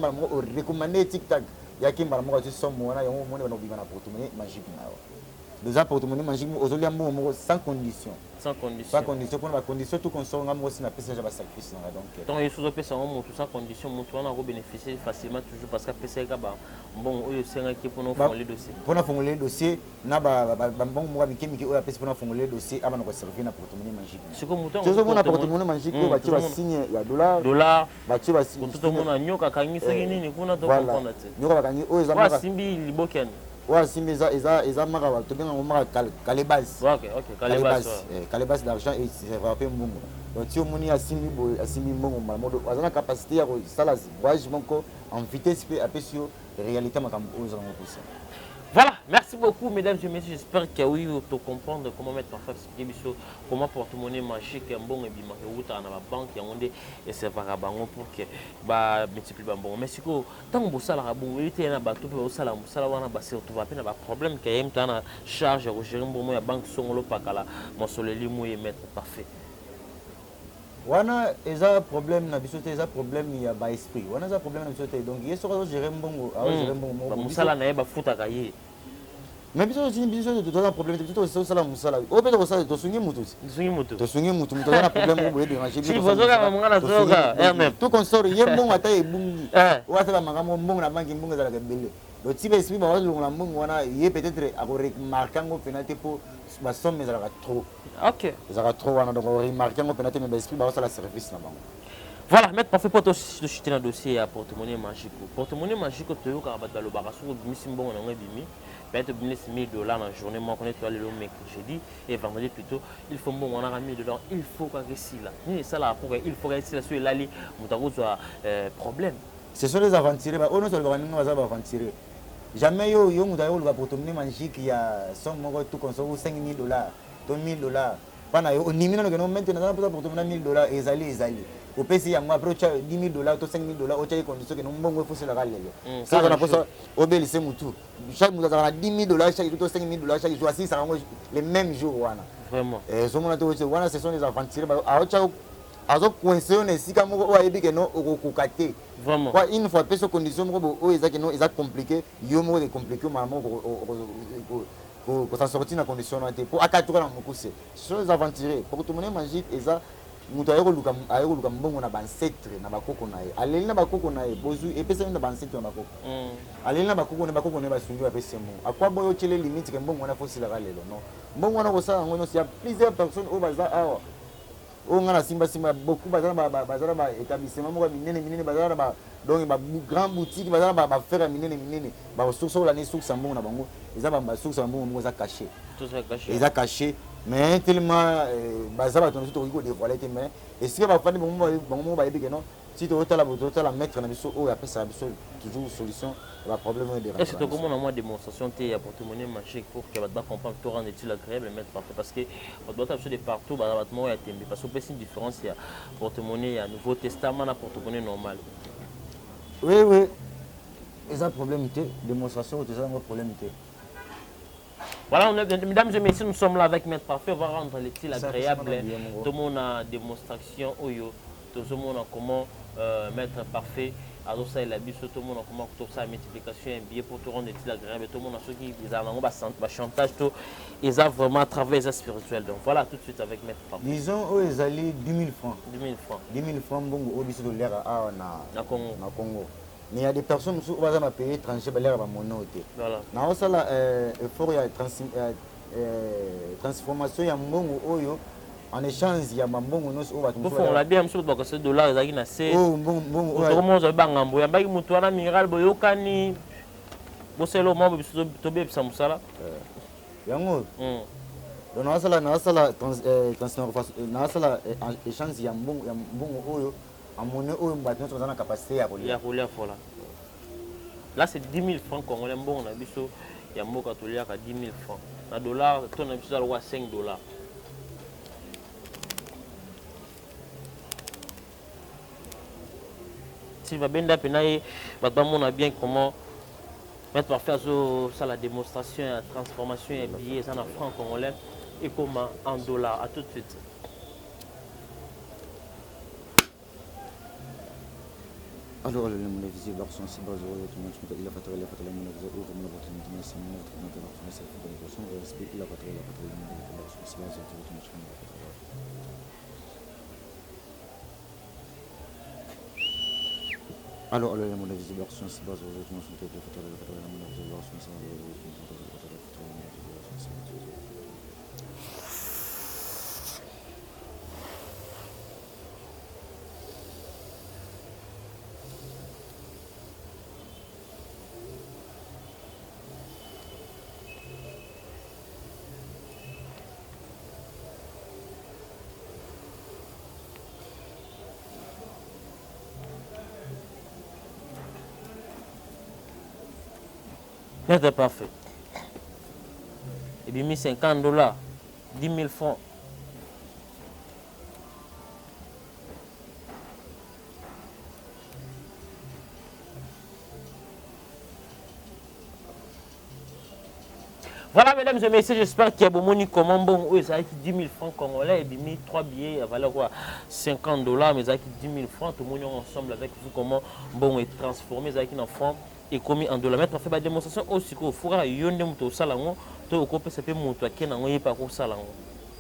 S3: recommandé tic-tac. Il y a qui m'a dit somme, on a un moment où on a porte-monnaie magique. Des porte-monnaie magique, aujourd'hui, sans condition.
S4: Sans condition.
S3: Sans condition, pour la condition, tout consort, on a aussi un PC, j'ai pas sacrifice.
S4: Donc, il faut que ça sans condition, on a bénéficié facilement toujours parce que PC, bon, c'est un qui pour nous formuler le dossier.
S3: Pour nous formuler le dossier, n'a pas bon moi qui pour nous formuler le dossier avant de servir na porte-monnaie magique.
S4: C'est comme mouton.
S3: C'est comme na porte-monnaie magique, tu vas signer il
S4: dollar,
S3: tu vas signer.
S4: tout le monde a nyoka kangi segini ni kuna to comprendre.
S3: Nyoka kangi o ezama.
S4: Wa simbi liboken.
S3: Wa simbi eza mara to benga mara calebas.
S4: OK,
S3: calebas d'argent et c'est frappé mbongo. Donc si on a simbi mbongo mamodo, azana capacité ya sala voyage monko en vitesse pe apesio réalité makambo aux ça.
S4: Voilà, merci beaucoup mesdames et messieurs, j'espère que oui vous comprendre comment mettre en face comment porte-monnaie magique un bon et bima que dans la banque y a onde et c'est pas bango pour que ba multiplier bon mais siko tant que ça la bon il na ba tout ça la wana ba c'est tout va peine ba problème que y a na charge au gérer bon ya banque songolo pakala mon soleli mo y mettre parfait.
S3: Wana eza problème na biso te eza problème ya ba esprit wana eza problème na biso te donc yeso ko gérer mbongo gérer mbongo
S4: ba musala na ba futa ka ye
S3: mais biso de tout un problème biso to sala musala o pe to sala to sungi mutu na problème ko de ranger
S4: si vous ka mangana zoka même
S3: tout consort ye mbongo ata e bungi wa ta mangamo mbongo na banki mbongo za la belle do tiba esprit ba wazo na mbongo wana ye peut-être a ko remarquer ngo penate pour ba somme za la trop.
S4: OK.
S3: Ça trop on donc remarquer ngo penate mais esprit ba ça la service na bango.
S4: Voilà, mettre parfait pour toi de chuter dans dossier à porte-monnaie magique. Porte-monnaie magique to yo ka ba lo barasu ko bimi simbongo na ngabimi. Peut-être $1,000 dans la journée, moi, on est allé le mercredi et vendredi plutôt. Il faut bon, on a $1,000. Il faut qu'on réussisse là. Ça là, il faut réussir là sur l'allée. On a problème.
S3: Ce sont les aventuriers. On ne se le voit pas aventuriers. Jamais yo va porte-monnaie magique il y a somme tout comme ça $5,000, $2,000. Pendant yo ni maintenant que nous maintenant pour porte-monnaie $1,000 et les au PC ya moi après $10,000 to $5,000 au tchai condition que nous mbongo faut se la ralele ça on a pour ça obéli c'est mutu chaque mois ça $10,000 chaque to $5,000 chaque jour si ça les mêmes jours wana
S4: vraiment
S3: so mona to wana ce sont des aventuriers a tchai azo coincé on est si comme o ayebi que non o kokate
S4: vraiment
S3: quoi une fois pe so condition mo o eza que non eza compliqué yo mo de compliqué maman ko ça sortir na condition pour akatuka na mokuse ce sont des aventuriers pour tout le monde magique eza mutu ayekoluka mbongo na bancetre na bakoko na ye aleli na bakoko na ye bozwi epesani na bancetre na bakoko aleli na bakoko na ye basungi bapesi mbongo akwa boyo otyele limite ke mbongo wana fosilaka lelo non mbongo wana kosala yango nyonso ya plusieurs personnes oyo baza awa oyo nga na simbasimba beaucoup bazala na baétablissement moko ya minene bazala na donc bagrand boutique bazala na bafere ya minene basource oyo lani source ya mbongo na bango eza basource ya mbongo moko eza caché eza caché mais tellement baza bato na biso tokoki kodévoile te mais esika bafandi bango moko bayebi ke non si totala maître na biso oyo apesaka biso toujours solution ya baproblème oyo dérange.
S4: Est-ce que tokomona mwa démonstration te ya porte-monnaie magique pour que bato bacomprendre to rendre utile agréable mettre parfait parce que bato bata biso de partout baza bato moko ya tembe parce que opesi une différence ya porte-monnaie ya nouveau testament na porte-monnaie normal.
S3: Oui. Ils ont problème, démonstration, ils ont problème.
S4: Voilà, mesdames et messieurs, nous sommes là avec Maître Parfait. On va rendre les styles agréables. Tout le monde a démonstration. Tout le monde a comment Maître Parfait. Alors ça, il a dit tout le monde a comment tout ça, multiplication, un billet pour tout rendre les styles agréables. Tout le monde a ceux qui ont chantage, ils ont vraiment travaillé ça spirituel. Donc voilà, tout de suite avec Maître Parfait.
S3: Disons, ils allaient 10 000 francs.
S4: 10 000 francs.
S3: 10 000 francs, bon, au biseau de l'air à Congo. Mais il y a des personnes qui ont payé étranger, l'air à mon nom.
S4: Voilà.
S3: Dans ça, il faut transformation, il y a un bon oyo. En échange, il y a un bon oyo.
S4: On l'a bien, monsieur, parce que $, il y a assez.
S3: Oh, bon,
S4: comment je vais bangambo, il y a un moutoir, minéral, boyokani. C'est le moment où tu peux faire ça.
S3: Yango. Donc, dans ça, échange, il y a un bon oyo. À mon oyo, on a la capacité à rouler.
S4: Là, c'est 10 000 francs congolais. Bon, on a vu ça. Il y a un mot catholique à 10 000 francs. Un dollar, on a vu ça à 5 $. Si va bien d'apenaï, on a bien comment Maître Parfait ça la démonstration, la transformation et billets en francs congolais et comment en dollars. À tout de suite.
S3: Alors, le monde est visible, l'action, c'est basé sur le monde, il a pas de la patrie, le monde est visible, le monde est visible, c'est le monde est visible, le respect, il a pas de la patrie, le monde est visible, c'est basé sur le monde, il a pas de la alors, le monde est visible, l'action, c'est basé sur le monde, il a pas de la patrie, le monde est visible, l'action, c'est basé sur le monde, il a pas de la patrie, le monde est visible, l'action, c'est basé sur le monde.
S4: Maître Parfait. Et bien, $50, 10 000 francs. Voilà, mesdames et messieurs, j'espère qu'il y a beaucoup de comment bon, oui, ça a été 10 000 francs congolais, et bien 3 billets à valeur quoi, $50, mais ça a été 10 000 francs, tout le monde ensemble avec vous, comment bon est transformé, ça a été un franc et commis en $. Maître fait la démonstration aussi qu'il faut que y ait un salon, tout le monde peut monter qui n'a pas au salon.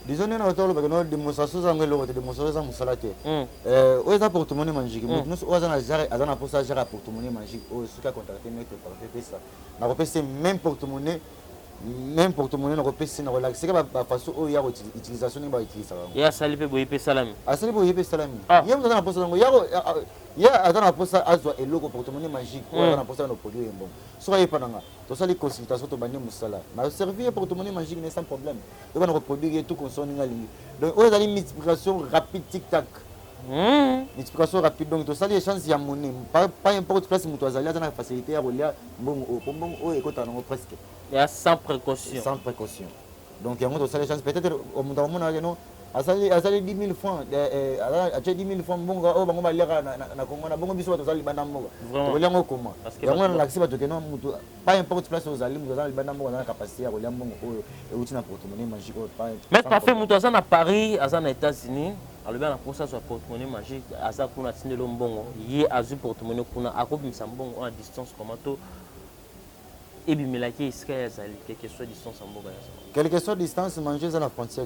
S3: Disons que nous avons des démonstrations, des démonstrations de salate. Où est-ce pour tout le monde magique? Nous avons pour ça, pour tout le monde magique. Ce qui a contacté Maître Parfait, ça. Nous avons fait même porte-monnaie. Même porte-monnaie, nous avons fait relaxer. C'est la façon où il y a l'utilisation de l'utilisation.
S4: Il y a salé pour y payer salami.
S3: Ah, salé pour y payer salami. Il y a un poste il y a un poste à et logo porte-monnaie magique. Il y a un poste à nos produits. Soyez pas dans là. Tout ça, les consultations, tout le monde a servi un porte-monnaie magique sans problème. Donc, on a produit tout consommé. Donc, on a une multiplication rapide, tic-tac. Multiplication rapide. Donc, tout ça, les chances, il y a monnaie. Pas importe place où tu as la facilité à rouler. Bon, presque.
S4: Il y a sans précaution.
S3: Sans précaution. Donc, il y a des chances. Peut-être au monde où on a à 10 000 francs, à 10 000 francs, bon, on va lire na Congo, na bongo biso to zali bana moko. To lire ngo comment. Il y a un accès to keno mutu, pas importe place aux alim, to zali bana moko na capacité à lire bongo et outil na porte-monnaie magique pas.
S4: Mais Parfait mutu à Paris, à aux États-Unis, alors bien pour ça soit porte-monnaie magique, à ça qu'on a signé le bongo, y a azu porte-monnaie qu'on a à copie mbongo en distance comment to et bien la qui est quelle que soit distance en bongo.
S3: Quelle que soit distance manger dans la frontière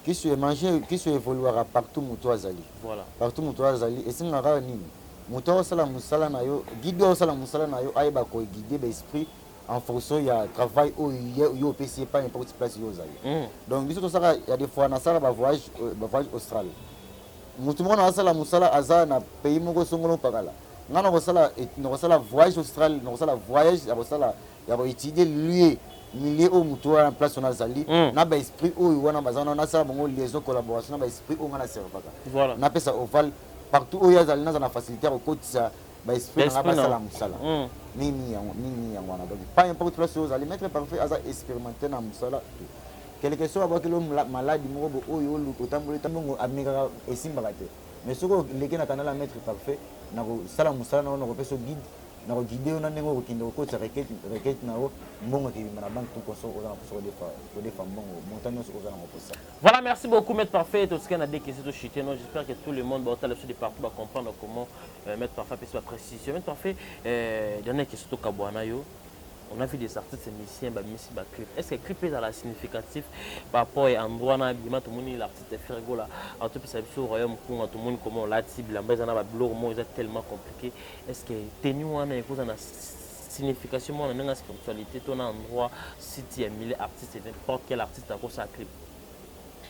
S3: qui se manger qui se évoluera partout mutu azali. Voilà. Partout mutu azali et c'est ngara nini. Mutu osala musala na yo, guide osala musala na yo aiba ko guider l'esprit en fonction ya travail au yo PC pas n'importe place yo azali. Donc biso to sala il y a des fois na sala ba voyage austral. Mutu mona osala musala aza na pays moko songolo pakala. Ngana ko sala voyage austral, no sala voyage ya ko sala ya ko étudier lieu milieu au mutu en place on a zali na ba esprit au wana bazana na sala bongo liaison collaboration na ba esprit au ngana servaka. Voilà. Na pesa oval partout où il y a zali na facilité au kotisa ba esprit na ba sala musala. Nini yango wana donc pas importe place où zali Maître Parfait aza expérimenter na musala. Quelque chose avec le maladie moko oyo lu otamboli tambongo amika esimbaka te. Mais ce que les gens na Maître Parfait nakosala mosala na yo nakopesa guide nakoguide yo na ndenge okokende kokotisa requête na yo mbongo ekebima na banque tout konso oza na posa kodefa mbongo montant nyonso oza nango posa.
S4: Voilà, merci beaucoup Maître Parfait. Tout ce qu'on a dit, c'est chuté. J'espère que tout le monde va de partout va comprendre comment Maître Parfait peut se préciser. Maître Parfait, dernière question au Kabouanayo. On a vu des artistes musiciens, Messi, clip. Est-ce que le clip est dans la significatif par rapport à endroit na bima tout le monde l'artiste Fergo là, en tout cas ça au royaume Congo tout le monde comment la cible la base na blog moi c'est tellement compliqué. Est-ce que tenu on a une signification moi on a une spiritualité ton endroit si tu es mille artistes n'importe quel artiste à cause ça clip.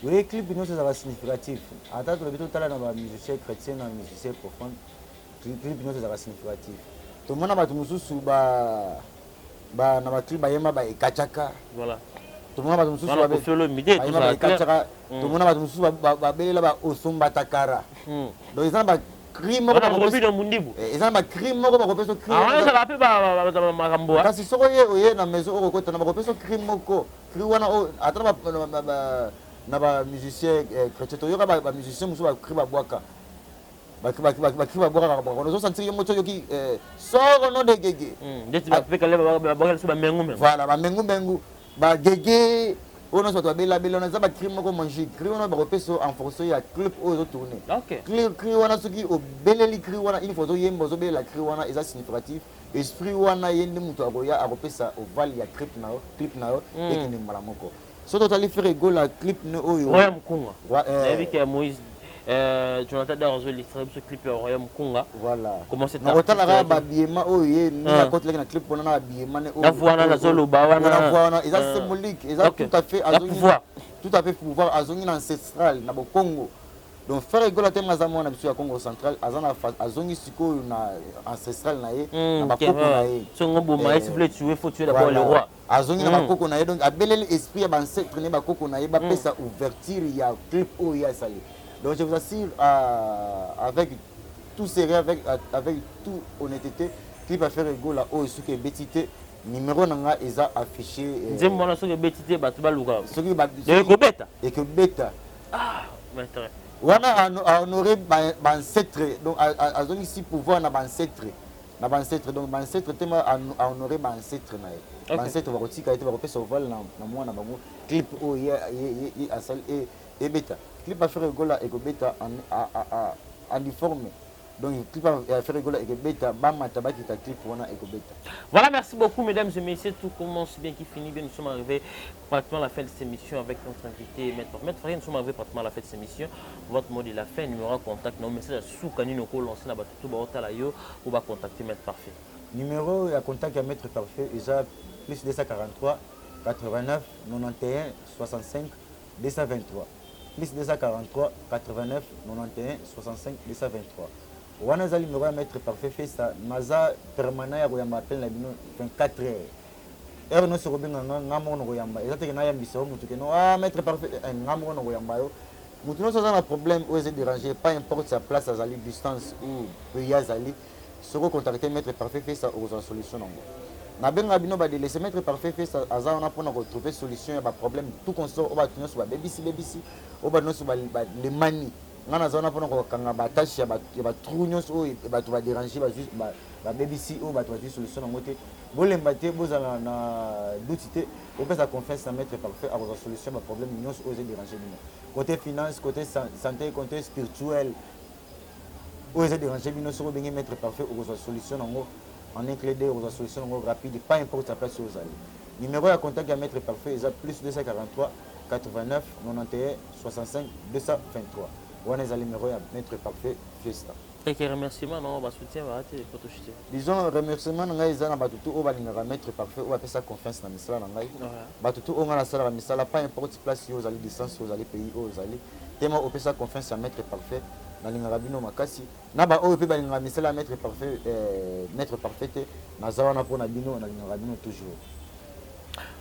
S3: Oui, clip nous c'est significatif. Attends le tout là dans la musicien chrétien dans musicien profane. Clip nous c'est significatif. Tout le monde a tout mususu ba na bakli bayema ba ekachaka
S4: voilà
S3: tout le monde ba mususu ba
S4: fait le midi tout ça
S3: ekachaka tout le monde ba mususu ba belela ba osomba takara donc ils ont ba crime ko ba
S4: kopi do mundibu
S3: ils ont ba crime ko ba kopeso crime
S4: ah ça va pe ba makambo
S3: kasi soko ye na maison ko kota na ba kopeso crime moko crime wana o atana ba na ba musicien chrétien to yo ba musicien mususu ba crime ba bwaka bakiba boka on zo sentir moto yoki sort no de gege
S4: ndeti ba pe kale ba boka so ba mengu mengu
S3: voilà ba mengu ba gege ono so to bela on za ba crime ko manger crime on ba repeso en fonction ya clip o zo tourner
S4: OK
S3: crime wana soki o beleli crime wana il faut zo yembo zo bela crime wana eza significatif esprit wana yende muto akoya akopesa oval ya clip na yo ekende mala moko so to tali faire gola clip no oyo
S4: ouais mkunga ouais que Moïse Jonathan Darozo l'extrait ce clip au royaume Conga
S3: voilà
S4: comment c'est
S3: na kotala ba biema oyo ni na kote na clip pona na biema ne
S4: na voana na zolo ba wana
S3: eza symbolique eza tout à fait pouvoir azongi na ancestral na Congo donc faire gola tema za mona biso ya Congo central azana azongi sikoyo na ancestral na ye na bakoko na ye
S4: songo boma esifle tuer faut tuer d'abord le roi
S3: azongi na bakoko na ye donc abeleli esprit ya ancêtre ne bakoko na ye ba pesa ouverture ya clip oyo ya sali. Donc je vous assure, avec tout sérieux, avec toute honnêteté, qui va faire ego là haut ce qui est bêtité, numéro nanga est affiché.
S4: Dis-moi là ce qui est bêtité, batuba luga.
S3: Ce qui est
S4: bêta.
S3: Et que bêta.
S4: Ah, maintenant.
S3: Wana a honoré ancêtre, donc a donné ici pouvoir na ancêtre, donc ancêtre tema a honoré ancêtre na. Ancêtre va retirer été va repasser sur vol na moi na bango clip o y a sal et bêta. Clip va faire gola et bêta en uniforme. Donc clip va faire gola et bêta bama tabaki ta clip wana et bêta.
S4: Voilà, merci beaucoup mesdames et messieurs, tout commence bien qui finit bien. Nous sommes arrivés pratiquement à la fin de cette émission avec notre invité Maître Farid. Nous sommes arrivés pratiquement à la fin de cette émission. Votre mot de la fin, numéro contact, nos messages sous canino ko lancer na ba tout ba hotala yo ou ba contacter Maître Parfait.
S3: Numéro à contact à Maître Parfait déjà plus 243 89 91 65 223. Plus 243 89 91 65 223. Wana za numéro à Maître Parfait fait ça naza permanent ya koyamba appel na bino 24 heures. Heure no se robinga ngamo no koyamba. Ezate na yambisa mutu ke no Maître Parfait ngamo no koyamba yo. Mutu no ça un problème ou est déranger pas importe sa place à la distance ou pays azali. Soko contacter Maître Parfait fait ça aux solutions nango. Na benga bino ba de laisser Maître Parfait fait ça aza on a pour retrouver solution ya ba problème tout consort on va tenir sur ba BBC on va no sur les mani ngana za on a pour kanga ba tâche ya ba trunyo so ba to ba déranger ba juste ba BBC o ba to ba solution na moté bolemba te bozala na doutité on peut sa confiance na Maître Parfait à la solution ba problème nyos o déranger bino côté finance côté santé côté spirituel o déranger bino so bengi Maître Parfait au la solution nango en includé aux solutions rapides, pas importe la place où vous allez. Numéro à contact à Maître Parfait, est plus 243 89 91 65 223. Voilà les numéros à Maître Parfait, Fiesta.
S4: Et quel remerciement, non, on va soutenir, on va te photoshooter.
S3: Disons, remerciement, on va tout au bas Maître Parfait, on va faire sa confiance dans Misala, tout on va la salle à Misala, pas importe la place où vous allez, distance où vous allez, pays où vous allez. Tellement on fait sa confiance à Maître Parfait. Na lingarabino makasi na ba oyo pe ba linga misala Maître Parfait te na zawana pour na bino na lingarabino toujours.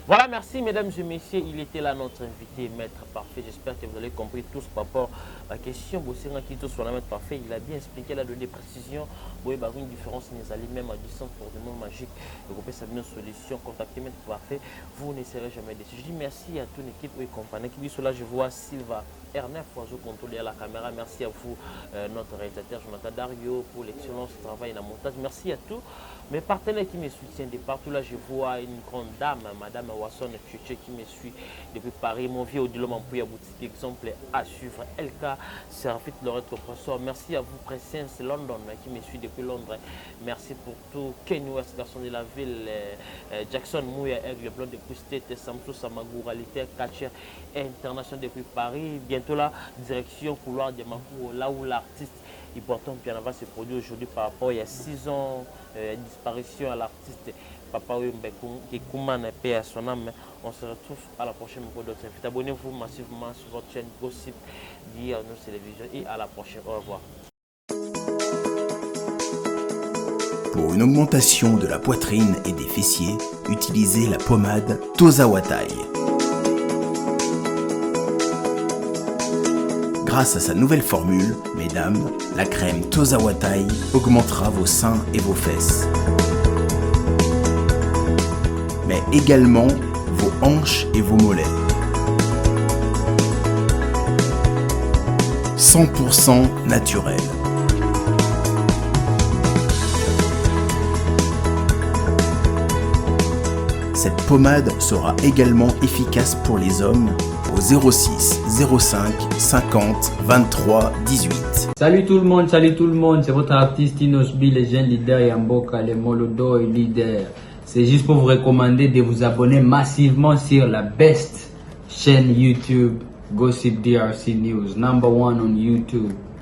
S4: Voilà, merci mesdames et messieurs, il était là notre invité, Maître Parfait. J'espère que vous avez compris tous par rapport à la question. Sur la Maître Parfait, il a bien expliqué, il a donné des précisions. Vous voyez, une différence, nous allons même à distance pour des mots magiques. Donc, on peut savoir une solution, contactez Maître Parfait, vous ne serez jamais déçus. Je dis merci à toute l'équipe et compagnie qui dit cela. Je vois Silva Ernest Foiseau contrôler à la caméra. Merci à vous, notre réalisateur Jonathan Dario, pour l'excellence du travail et la montage. Merci à tous mes partenaires qui me soutiennent de partout. Là, je vois une grande dame, Madame Wasson Tchétché, qui me suit depuis Paris. Mon vieux Odilon Mampouya, boutique exemple à suivre. LK, Servit, Lorette Professeur. Merci à vous, Presence London, qui me suit depuis Londres. Merci pour tout. Ken West, garçon de la ville. Jackson Mouya, Aigle Blanc depuis State. Samsou Samagoura, Liter, Catcher International depuis Paris. Bientôt là, direction couloir de Makou, là où l'artiste important Pianava va se produire aujourd'hui par rapport il y a 6 ans, disparition à l'artiste Papa qui Kouman paix à son âme. On se retrouve à la prochaine pour d'autres invités. Abonnez-vous massivement sur votre chaîne Gossip d'hier nos télévisions et à la prochaine. Au revoir.
S1: Pour une augmentation de la poitrine et des fessiers, utilisez la pommade Tozawatai. Grâce à sa nouvelle formule, mesdames, la crème Tozawatai augmentera vos seins et vos fesses, mais également vos hanches et vos mollets. 100% naturel. Cette pommade sera également efficace pour les hommes au 06 05 50 23 18.
S2: Salut tout le monde, c'est votre artiste Inosbi, les jeunes leaders Yamboka, les Molodo et leaders. C'est juste pour vous recommander de vous abonner massivement sur la best chaîne YouTube, Gossip DRC News, #1 on YouTube.